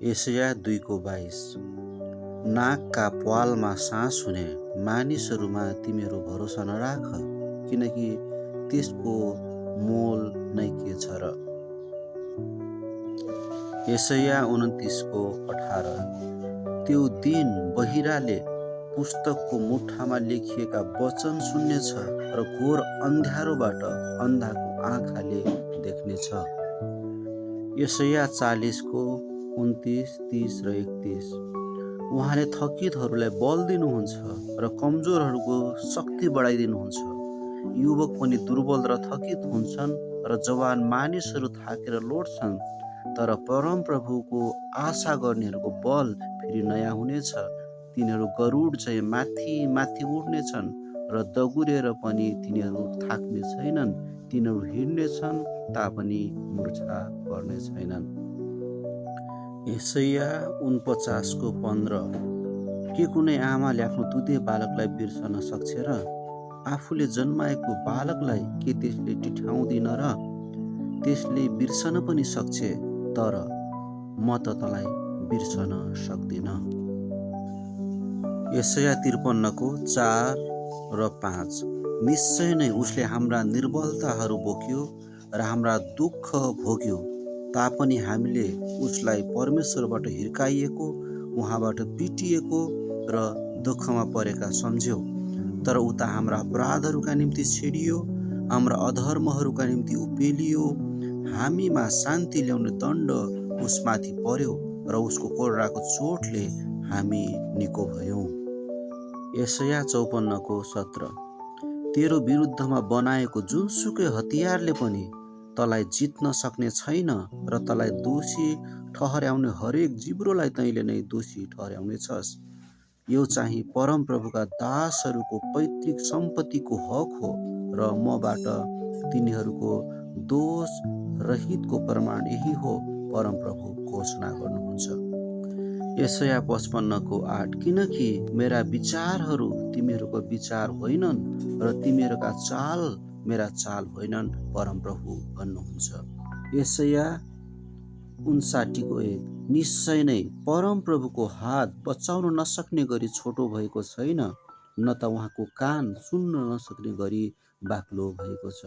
यशाया 2:22 नाकका प्वालमा सास हुने मानिसहरूमा तिमीहरू भरोसा नराख, किनकि त्यसको मोल नै के छ र। यशाया 29:18 त्यो दिन बहिराले पुस्तकको मुठामा लेखिएका वचन सुन्नेछ र घोर अन्ध्यारोबाट अन्धाको आँखाले देख्नेछ। यशाया 40:29, 30 र 31 उहाँले थकितहरूलाई बल दिनुहुन्छ र कमजोरहरूको शक्ति बढाइदिनुहुन्छ। युवक पनि दुर्बल र थकित हुन्छन् र जवान मानिसहरू थाकेर लोड्छन्, तर परमप्रभुको आशा गर्नेहरूको बल फेरि नयाँ हुनेछ। तिनीहरू गरुड चाहिँ माथि माथि उड्नेछन् र दगुरेर पनि तिनीहरू थाक्ने छैनन्। तिनीहरू हिँड्नेछन् तापनि मूर्छा पर्ने छैनन्। यशाया 49:15 के कुनै आमाले आफ्नो दुधे बालकलाई बिर्सन सक्छ र? आफूले जन्माएको बालकलाई के त्यसले टिठाउँदिन र? त्यसले बिर्सन पनि सक्छ, तर म त तँलाई बिर्सन सक्दिन। यशाया 53:4 र 5 निश्चय नै उसले हाम्रा निर्बलताहरू बोक्यो र हाम्रा दुःख भोग्यो, तापनि हामीले उसलाई परमेश्वरबाट हिर्काइएको, उहाँबाट पिटिएको र दुःखमा परेका सम्झ्यौँ। तर उता हाम्रा अपराधहरूका निम्ति छेडियो, हाम्रा अधर्महरूका निम्ति उपेलियो। हामीमा शान्ति ल्याउने दण्ड उसमाथि पर्यो र उसको कोर्राको चोटले हामी निको भयौँ। यशाया 54:17 तेरो विरुद्धमा बनाएको जुनसुकै हतियारले पनि तँलाई जित्न सक्ने छैन र तँलाई दोषी ठहर्याउने हरेक जिब्रोलाई तैँले नै दोषी ठहर्याउनेछस्। यो चाहिँ परमप्रभुका दासहरूको पैतृक सम्पत्तिको हक हो र मबाट तिनीहरूको दोष रहितको प्रमाण यही हो, परमप्रभु घोषणा गर्नुहुन्छ। यशाया 55:8 किनकि मेरा विचारहरू तिमीहरूको विचार होइनन् र तिमीहरूका चाल मेरा चाल होइनन्, परमप्रभु भन्नुहुन्छ। यशाया 59:1 निश्चय नै परमप्रभुको हात बचाउन नसक्ने गरी छोटो भएको छैन, न त उहाँको कान सुन्न नसक्ने गरी बाक्लो भएको छ।